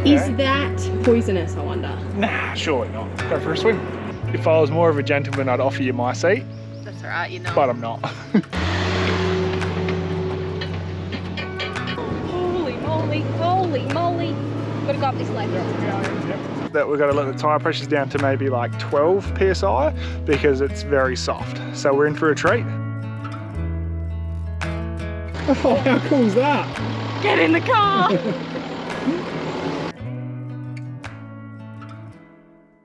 Is that poisonous, I wonder? Nah, surely not. Go for a swim. If I was more of a gentleman, I'd offer you my seat. That's all right, you're not. But I'm not. Holy moly, holy moly. Gotta go up this ladder. That we've got to let the tyre pressures down to maybe like 12 psi because it's very soft. So we're in for a treat. Oh, how cool is that? Get in the car!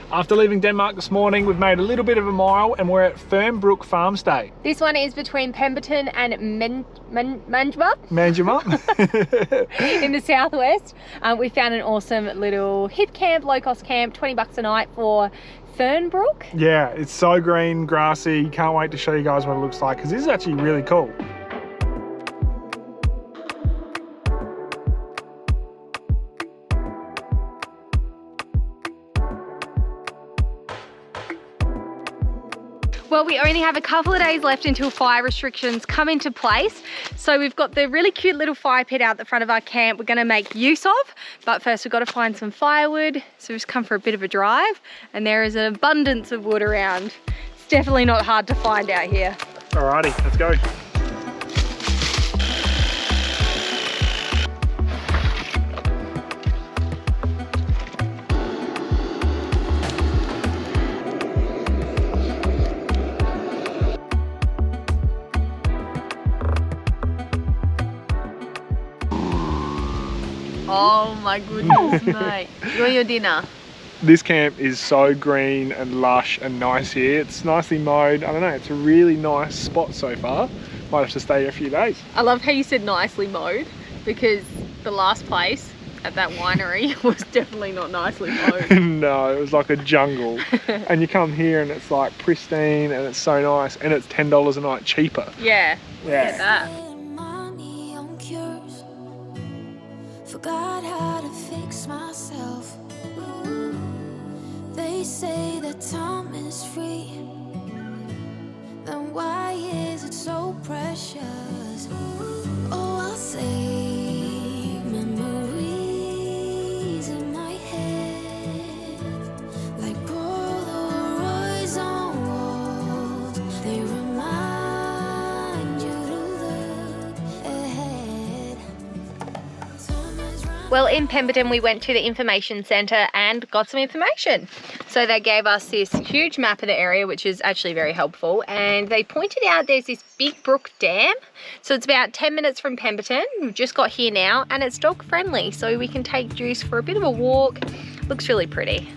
After leaving Denmark this morning, we've made a little bit of a mile and we're at Fernbrook Farm Stay. This one is between Pemberton and Manjimup in the southwest. We found an awesome little hip camp, low cost camp, 20 bucks a night for Fernbrook. Yeah, it's so green, grassy. Can't wait to show you guys what it looks like because this is actually really cool. Well, we only have a couple of days left until fire restrictions come into place. So we've got the really cute little fire pit out the front of our camp we're gonna make use of. But first we've got to find some firewood. So we've just come for a bit of a drive and there is an abundance of wood around. It's definitely not hard to find out here. Alrighty, let's go. Oh my goodness, mate. You want your dinner? This camp is so green and lush and nice here. It's nicely mowed. I don't know, it's a really nice spot so far. Might have to stay here a few days. I love how you said nicely mowed because the last place at that winery was definitely not nicely mowed. No, it was like a jungle. And you come here and it's like pristine and it's so nice and it's $10 a night cheaper. Yeah, yeah. Get that. Forgot how to fix myself. They say that time is free. Then why is it so precious? Oh, I'll save memories in my head, like Polaroids on walls. They remind you to look ahead. Well, in Pemberton, we went to the information centre and got some information. So they gave us this huge map of the area, which is actually very helpful. And they pointed out there's this Big Brook Dam. So it's about 10 minutes from Pemberton. We've just got here now and it's dog friendly. So we can take Juice for a bit of a walk. Looks really pretty.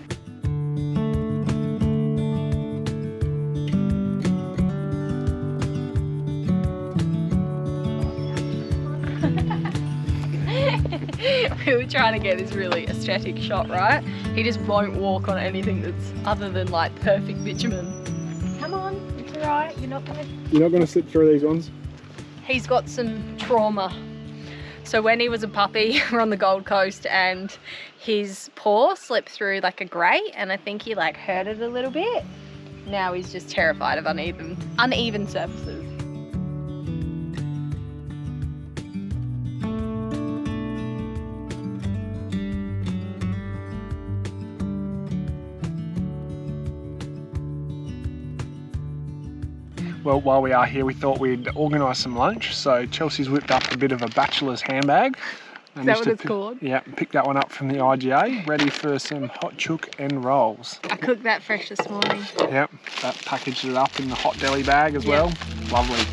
We were trying to get this really aesthetic shot, right? He just won't walk on anything that's other than like perfect bitumen. Come on, it's all right. You're not gonna slip through these ones? He's got some trauma. So when he was a puppy, we're on the Gold Coast and his paw slipped through like a grate and I think he like hurt it a little bit. Now he's just terrified of uneven surfaces. Well, while we are here, we thought we'd organise some lunch. So Chelsea's whipped up a bit of a Bachelors handbag. Is that what it's called? Yeah, picked that one up from the IGA, ready for some hot chook and rolls. I cooked that fresh this morning. Yep, that packaged it up in the hot deli bag as well. Lovely.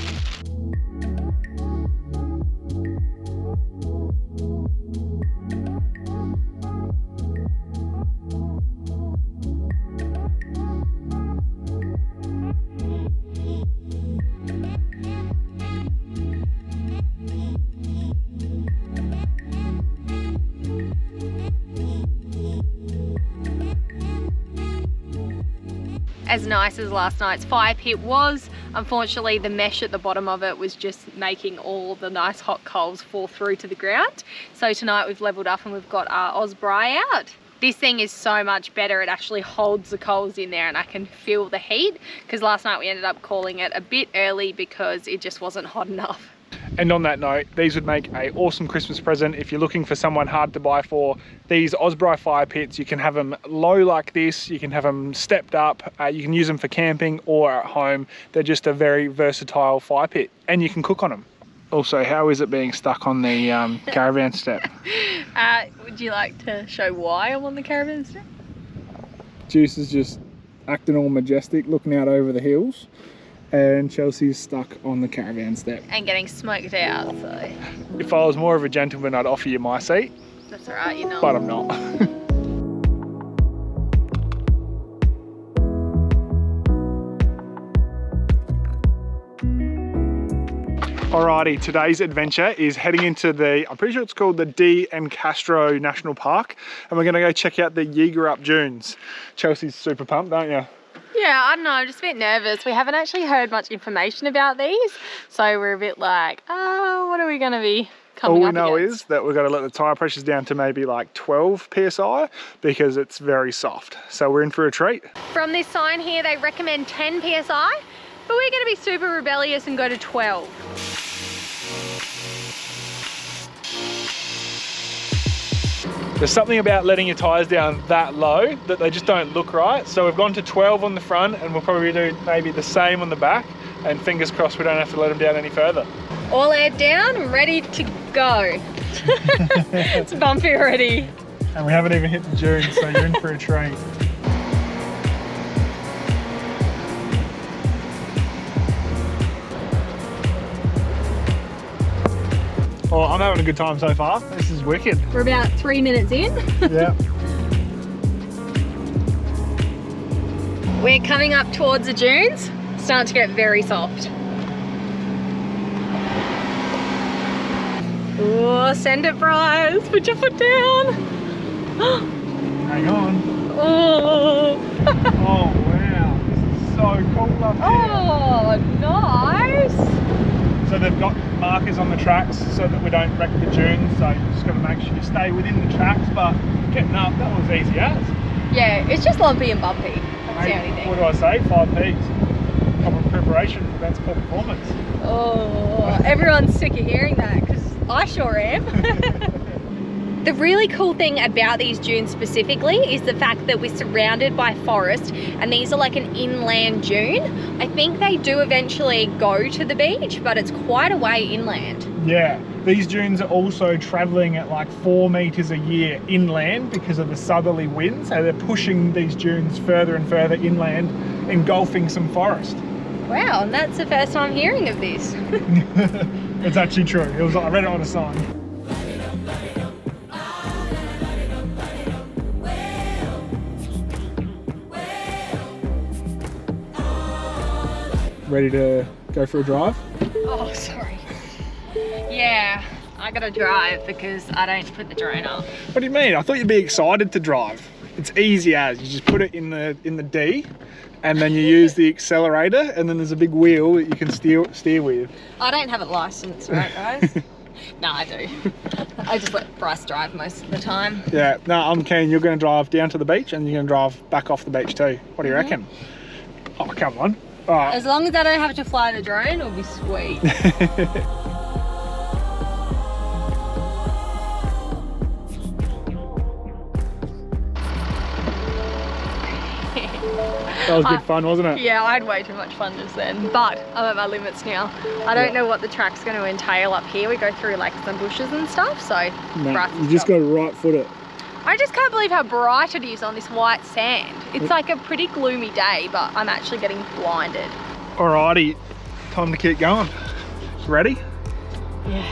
As nice as last night's fire pit was, unfortunately the mesh at the bottom of it was just making all the nice hot coals fall through to the ground. So tonight we've leveled up and we've got our Osprey out. This thing is so much better, it actually holds the coals in there and I can feel the heat, because last night we ended up calling it a bit early because it just wasn't hot enough. And on that note, these would make an awesome Christmas present if you're looking for someone hard to buy for. These Osprey fire pits, you can have them low like this, you can have them stepped up, you can use them for camping or at home. They're just a very versatile fire pit, and you can cook on them. Also, how is it being stuck on the caravan step? Would you like to show why I'm on the caravan step? Juice is just acting all majestic, looking out over the hills. And Chelsea's stuck on the caravan step. And getting smoked out, so. If I was more of a gentleman, I'd offer you my seat. That's all right, you're not. But I'm not. Alrighty, today's adventure is heading into I'm pretty sure it's called the D and Castro National Park. And we're gonna go check out the Yeagarup dunes. Chelsea's super pumped, aren't you? Yeah, I don't know, I'm just a bit nervous. We haven't actually heard much information about these, so we're a bit like, oh, what are we going to be coming up against? All we know is that we're going to let the tyre pressures down to maybe like 12 psi because it's very soft. So we're in for a treat. From this sign here, they recommend 10 psi, but we're going to be super rebellious and go to 12. There's something about letting your tyres down that low that they just don't look right. So we've gone to 12 on the front and we'll probably do maybe the same on the back, and fingers crossed we don't have to let them down any further. All air down, ready to go. It's bumpy already. And we haven't even hit the dunes, so you're in for a treat. Oh, I'm having a good time so far. This is wicked. We're about 3 minutes in. Yeah. We're coming up towards the dunes. Starting to get very soft. Oh, send it, Bryce. Put your foot down. Hang on. Oh. Oh, wow. This is so cool up here. Oh, nice. So they've got markers on the tracks so that we don't wreck the dunes, so you just got to make sure you stay within the tracks, but getting up, that was easy as. Yeah, it's just lumpy and bumpy. That's the only thing. What do I say? 5 Ps. Proper preparation prevents poor performance. Oh, everyone's sick of hearing that because I sure am. The really cool thing about these dunes specifically is the fact that we're surrounded by forest, and these are like an inland dune. I think they do eventually go to the beach, but it's quite a way inland. Yeah, these dunes are also travelling at like 4 meters a year inland because of the southerly winds, so they're pushing these dunes further and further inland, engulfing some forest. Wow, and that's the first time hearing of this. It's actually true. I read it on a sign. Ready to go for a drive? Oh, sorry. Yeah, I gotta drive because I don't put the drone up. What do you mean? I thought you'd be excited to drive. It's easy as. You just put it in the D, and then you use the accelerator, and then there's a big wheel that you can steer with. I don't have it licensed, right, guys? No, I do. I just let Bryce drive most of the time. Yeah, no, I'm keen. You're going to drive down to the beach, and you're going to drive back off the beach too. What do you reckon? Oh, come on. All right. As long as I don't have to fly the drone, it'll be sweet. That was good fun, wasn't it? Yeah, I had way too much fun just then, but I'm at my limits now. I don't know what the track's going to entail up here. We go through like some bushes and stuff, so No, you just got to right foot it. I just can't believe how bright it is on this white sand. It's like a pretty gloomy day, but I'm actually getting blinded. Alrighty, time to keep going. Ready? Yeah.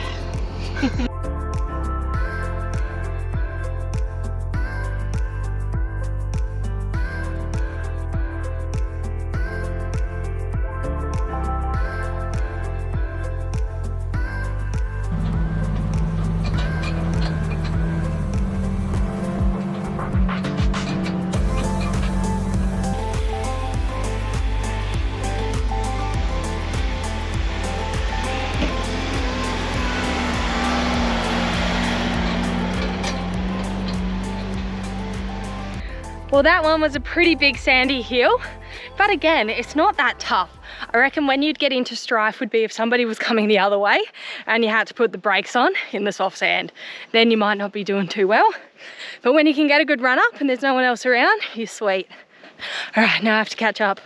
Well, that one was a pretty big sandy hill, but again, it's not that tough. I reckon when you'd get into strife would be if somebody was coming the other way and you had to put the brakes on in the soft sand. Then you might not be doing too well. But when you can get a good run up and there's no one else around, you're sweet. All right, now I have to catch up.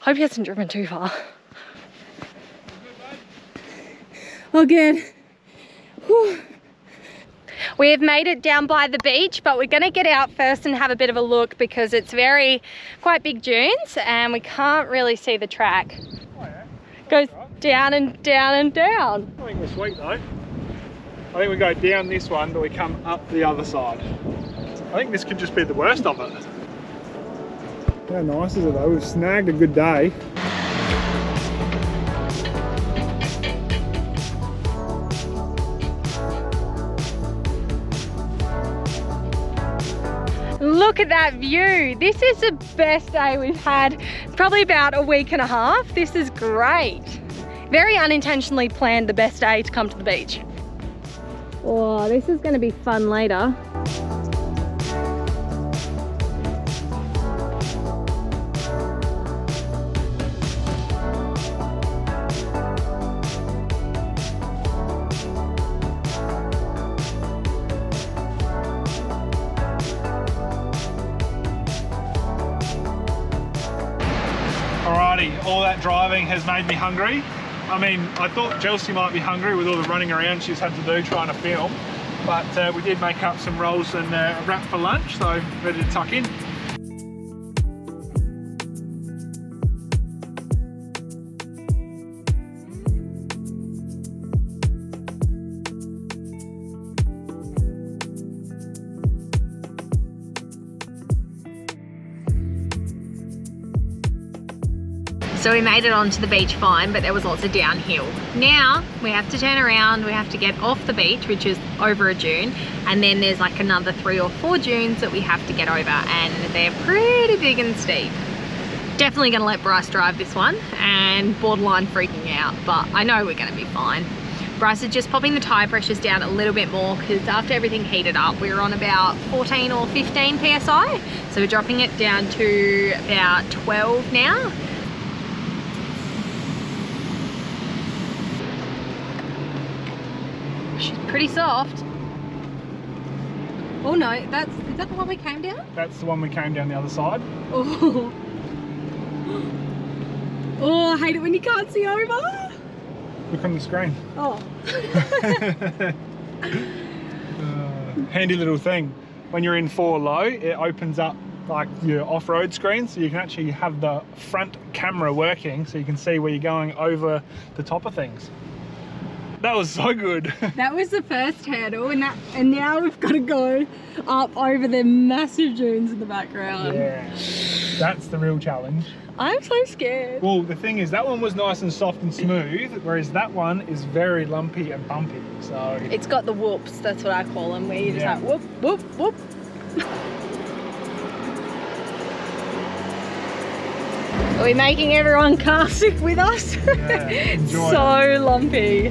Hope he hasn't driven too far. Oh, good. Whew. We have made it down by the beach, but we're gonna get out first and have a bit of a look because it's quite big dunes and we can't really see the track. Oh yeah. Goes down and down and down. I think we're sweet though. I think we go down this one, but we come up the other side. I think this could just be the worst of it. How nice is it though? We've snagged a good day. Look at that view. This is the best day we've had. It's probably about a week and a half. This is great. Very unintentionally planned the best day to come to the beach. Oh, this is going to be fun later. Alrighty, all that driving has made me hungry. I mean, I thought Chelsea might be hungry with all the running around she's had to do trying to film, but we did make up some rolls and a wrap for lunch, so ready to tuck in. So we made it onto the beach fine, but there was lots of downhill. Now we have to turn around, we have to get off the beach, which is over a dune, and then there's like another 3 or 4 dunes that we have to get over, and they're pretty big and steep. Definitely gonna let Bryce drive this one, and borderline freaking out, but I know we're gonna be fine. Bryce is just popping the tyre pressures down a little bit more because after everything heated up, we were on about 14 or 15 PSI. So we're dropping it down to about 12 now. She's pretty soft. Oh no, is that the one we came down? That's the one we came down the other side. Oh. Oh, I hate it when you can't see over. Look on the screen. Oh. Handy little thing. When you're in 4 low, it opens up like your off-road screen, so you can actually have the front camera working so you can see where you're going over the top of things. That was so good. That was the first hurdle, and now we've got to go up over the massive dunes in the background. Yeah, that's the real challenge. I'm so scared. Well, the thing is, that one was nice and soft and smooth, whereas that one is very lumpy and bumpy. So it's got the whoops. That's what I call them, where you just like whoop, whoop, whoop. Are we making everyone car sick with us? Yeah, enjoy so it. Lumpy.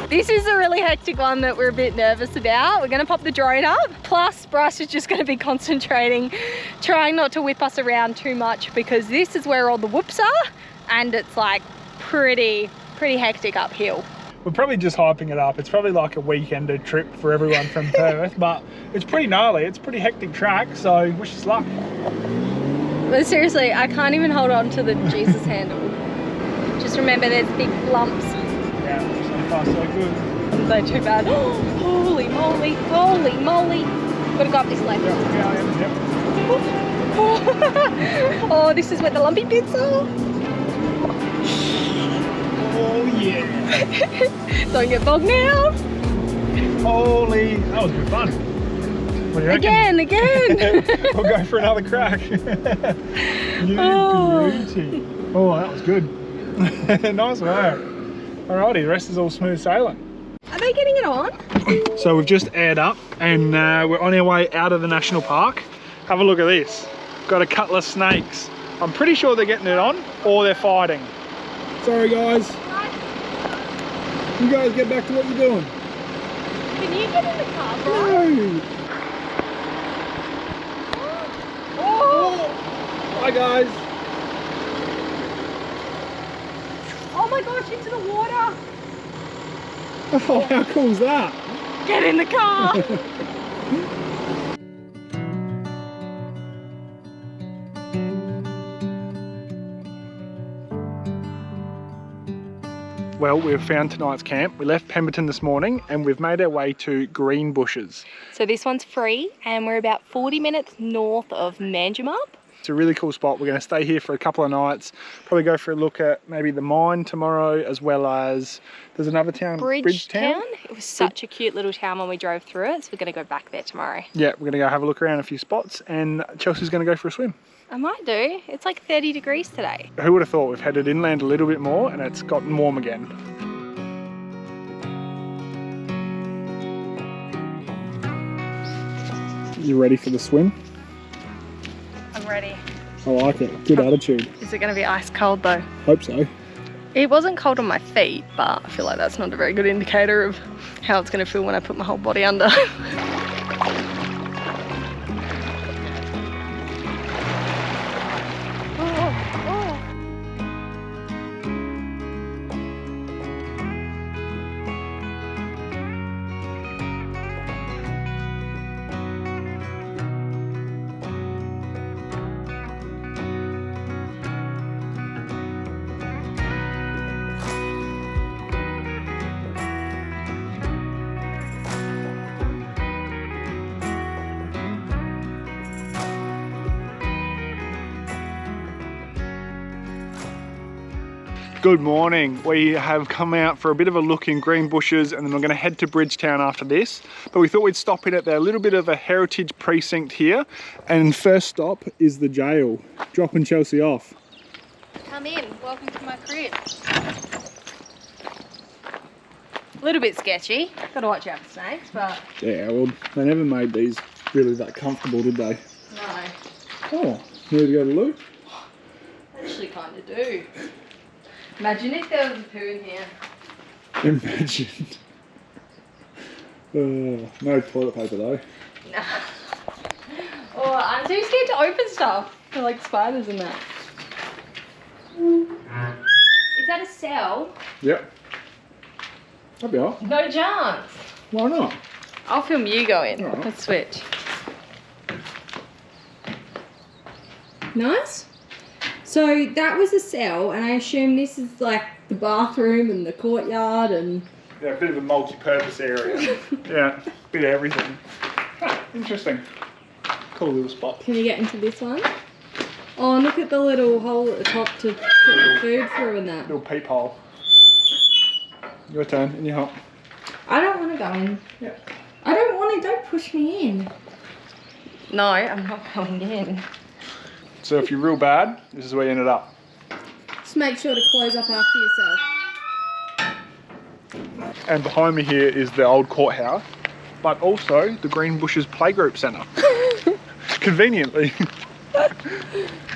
This is a really hectic one that we're a bit nervous about. We're gonna pop the drone up. Plus, Bryce is just gonna be concentrating, trying not to whip us around too much because this is where all the whoops are and it's like pretty hectic uphill. We're probably just hyping it up. It's probably like a weekender trip for everyone from Perth, but it's pretty gnarly. It's a pretty hectic track, so wish us luck. But seriously, I can't even hold on to the Jesus handle. Just remember there's big lumps. Yeah, so far so good. Not too bad. Holy moly, holy moly. Gotta go up this left. Yep. Oh, this is where the lumpy bits are. Oh yeah. Don't get bogged now. Holy, that was good fun. What do you reckon? Again. We'll go for another crack. Beauty. Oh, that was good. Nice work. Alrighty, the rest is all smooth sailing. Are they getting it on? So we've just aired up and we're on our way out of the national park. Have a look at this. Got a couple of snakes. I'm pretty sure they're getting it on or they're fighting. Sorry guys. You guys get back to what you're doing. Can you get in the car, bro? No. Oh. Hi guys. Oh my gosh, into the water. Oh, how cool is that? Get in the car. Well, we've found tonight's camp. We left Pemberton this morning and we've made our way to Greenbushes. So this one's free and we're about 40 minutes north of Manjimup. It's a really cool spot. We're going to stay here for a couple of nights, probably go for a look at maybe the mine tomorrow, as well as there's another town, Bridgetown. It was such a cute little town when we drove through it, so we're going to go back there tomorrow. Yeah, we're going to go have a look around a few spots and Chelsea's going to go for a swim. I might do. It's like 30 degrees today. Who would have thought? We've headed inland a little bit more and it's gotten warm again. You ready for the swim? I'm ready. I like it. Good attitude. Is it going to be ice cold though? Hope so. It wasn't cold on my feet, but I feel like that's not a very good indicator of how it's going to feel when I put my whole body under. Good morning. We have come out for a bit of a look in Greenbushes and then we're going to head to Bridgetown after this. But we thought we'd stop in at their little bit of a heritage precinct here. And first stop is the jail. Dropping Chelsea off. Come in. Welcome to my crib. A little bit sketchy. Got to watch out for snakes, but... Yeah, well, they never made these really that comfortable, did they? No. Oh, need to go to the loo? Actually kind of do. Imagine if there was a poo in here. Imagine. No toilet paper though. No. Oh, I'm too scared to open stuff. They're like spiders and that. Is that a cell? Yep. That'd be all. No chance. Why not? I'll film you go in. Alright. Let's switch. Nice. So that was a cell, and I assume this is like the bathroom and the courtyard and... Yeah, a bit of a multi-purpose area. Yeah, bit of everything. Interesting. Cool little spot. Can you get into this one? Oh, look at the little hole at the top to put the food through and that. Little peephole. Your turn, in your hop. I don't want to go in. Yeah. I don't want to, don't push me in. No, I'm not going in. So if you're real bad, this is where you ended up. Just make sure to close up after yourself. And behind me here is the old courthouse, but also the Greenbushes Playgroup Centre. Conveniently. I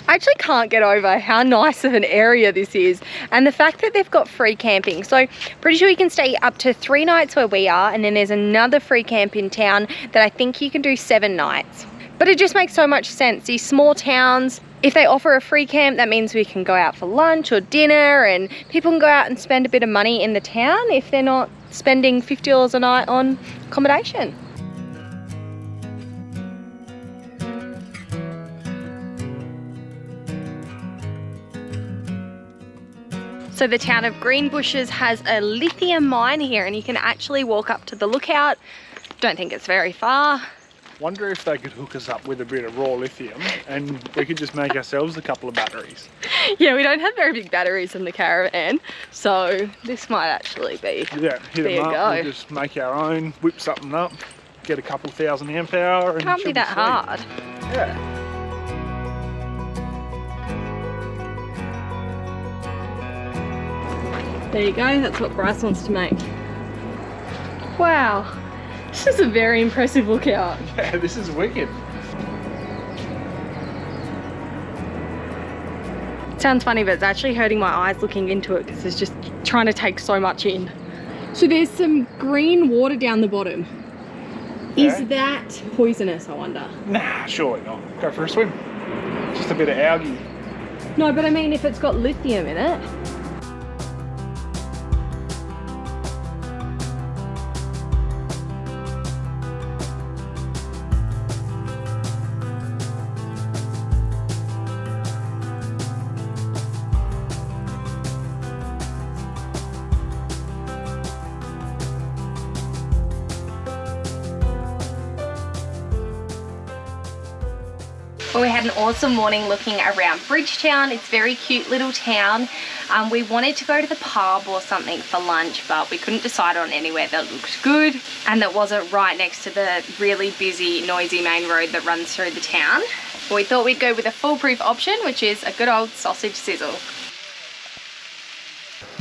actually can't get over how nice of an area this is, and the fact that they've got free camping. So pretty sure you can stay up to 3 nights where we are, and then there's another free camp in town that I think you can do 7 nights. But it just makes so much sense. These small towns, if they offer a free camp, that means we can go out for lunch or dinner, and people can go out and spend a bit of money in the town if they're not spending $50 a night on accommodation. So the town of Greenbushes has a lithium mine here, and you can actually walk up to the lookout. Don't think it's very far. Wonder if they could hook us up with a bit of raw lithium and we could just make ourselves a couple of batteries. Yeah, we don't have very big batteries in the Caravan, so this might actually be Yeah, hit them up, we'll just make our own, whip something up, get a couple 1,000 amp hour. And can't be that hard. Yeah. There you go, that's what Bryce wants to make. Wow, this is a very impressive lookout. Yeah, this is wicked. It sounds funny, but it's actually hurting my eyes looking into it because it's just trying to take so much in. So there's some green water down the bottom. Okay. Is that poisonous, I wonder? Nah, surely not. Go for a swim. Just a bit of algae. No, but I mean if it's got lithium in it. Well, we had an awesome morning looking around Bridgetown. It's a very cute little town. We wanted to go to the pub or something for lunch, but we couldn't decide on anywhere that looked good and that wasn't right next to the really busy, noisy main road that runs through the town. We thought we'd go with a foolproof option, which is a good old sausage sizzle.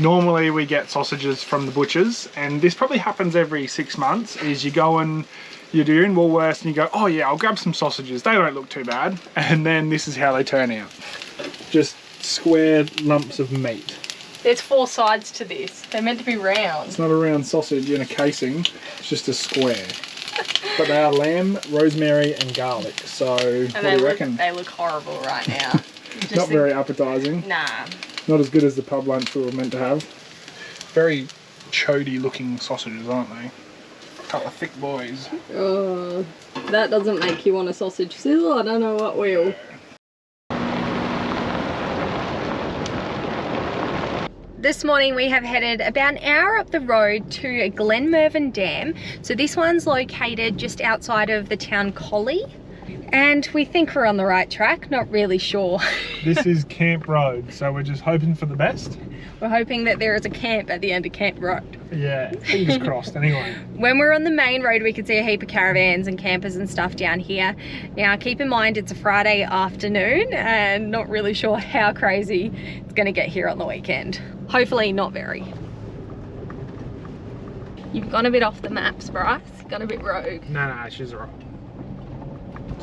Normally we get sausages from the butchers, and this probably happens every 6 months, is you go and you're in Woolworths and you go, oh yeah, I'll grab some sausages. They don't look too bad. And then this is how they turn out. Just square lumps of meat. There's 4 sides to this. They're meant to be round. It's not a round sausage in a casing, it's just a square. But they are lamb, rosemary and garlic. So what do you reckon? They look horrible right now. Not very appetizing. Nah. Not as good as the pub lunch we were meant to have. Very chody looking sausages, aren't they? Couple of thick boys. Oh, that doesn't make you want a sausage sizzle. I don't know what will. This morning we have headed about an hour up the road to Glen Mervyn Dam. So this one's located just outside of the town Collie. And we think we're on the right track, not really sure. This is Camp Road, so we're just hoping for the best. We're hoping that there is a camp at the end of Camp Road. Yeah, fingers crossed anyway. When we're on the main road, we could see a heap of caravans and campers and stuff down here. Now, keep in mind, it's a Friday afternoon and not really sure how crazy it's gonna get here on the weekend. Hopefully not very. You've gone a bit off the maps, Bryce. Gone a bit rogue. No, she's right.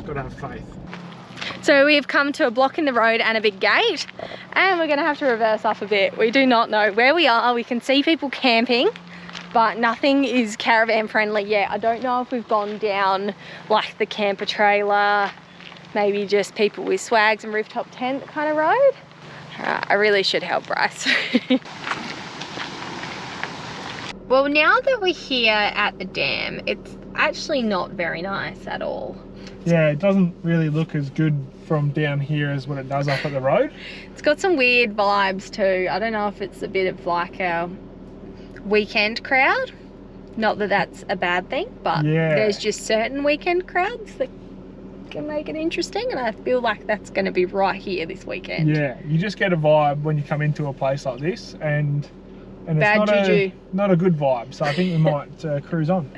Got to have faith. So we've come to a block in the road and a big gate, and we're going to have to reverse up a bit. We do not know where we are. We can see people camping, but nothing is caravan friendly yet. I don't know if we've gone down like the camper trailer, maybe just people with swags and rooftop tent kind of road. I really should help Bryce. Well, now that we're here at the dam, it's actually not very nice at all. Yeah, it doesn't really look as good from down here as what it does up at the road. It's got some weird vibes too. I don't know if it's a bit of like our weekend crowd. Not that that's a bad thing, but there's just certain weekend crowds that can make it interesting, and I feel like that's going to be right here this weekend. Yeah, you just get a vibe when you come into a place like this, and it's bad not a good vibe, so I think we might cruise on.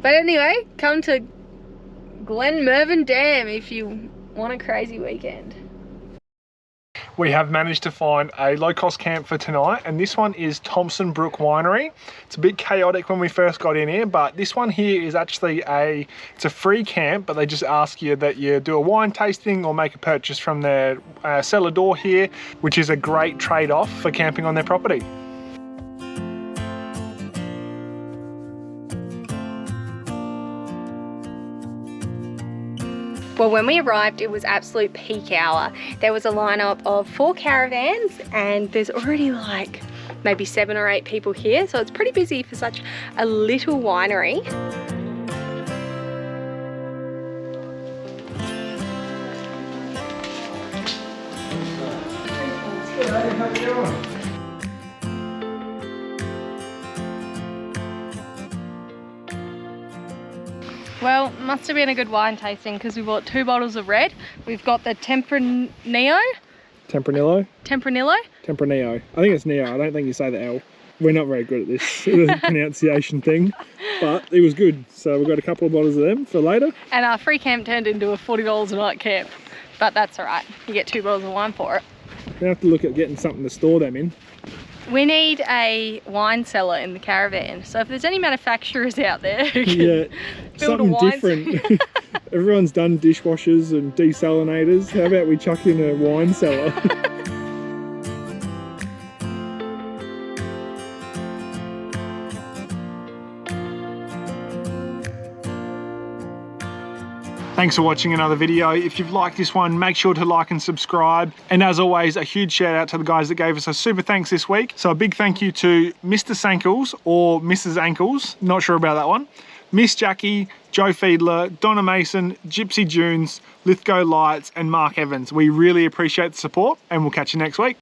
But anyway, come to Glen Mervyn Dam if you want a crazy weekend. We have managed to find a low-cost camp for tonight, and this one is Thomson Brook Winery. It's a bit chaotic when we first got in here, but this one here is actually it's a free camp, but they just ask you that you do a wine tasting or make a purchase from their cellar door here, which is a great trade-off for camping on their property. Well, when we arrived, it was absolute peak hour. There was a lineup of 4 caravans, and there's already like maybe 7 or 8 people here. So it's pretty busy for such a little winery. How you doing? Well, must have been a good wine tasting because we bought 2 bottles of red. We've got the Tempranillo. Tempranillo? Tempranillo? Tempranillo. I think it's Neo. I don't think you say the L. We're not very good at this pronunciation thing, but it was good. So we've got a couple of bottles of them for later. And our free camp turned into a $40 a night camp, but that's all right. You get 2 bottles of wine for it. We have to look at getting something to store them in. We need a wine cellar in the caravan. So if there's any manufacturers out there who can build something a wine different. Everyone's done dishwashers and desalinators. How about we chuck in a wine cellar? Thanks for watching another video. If you've liked this one, make sure to like and subscribe. And as always, a huge shout out to the guys that gave us a super thanks this week. So a big thank you to Mr. Sankles or Mrs. Ankles, not sure about that one, Miss Jackie, Joe Fiedler, Donna Mason, Gypsy Junes, Lithgow Lights, and Mark Evans. We really appreciate the support, and we'll catch you next week.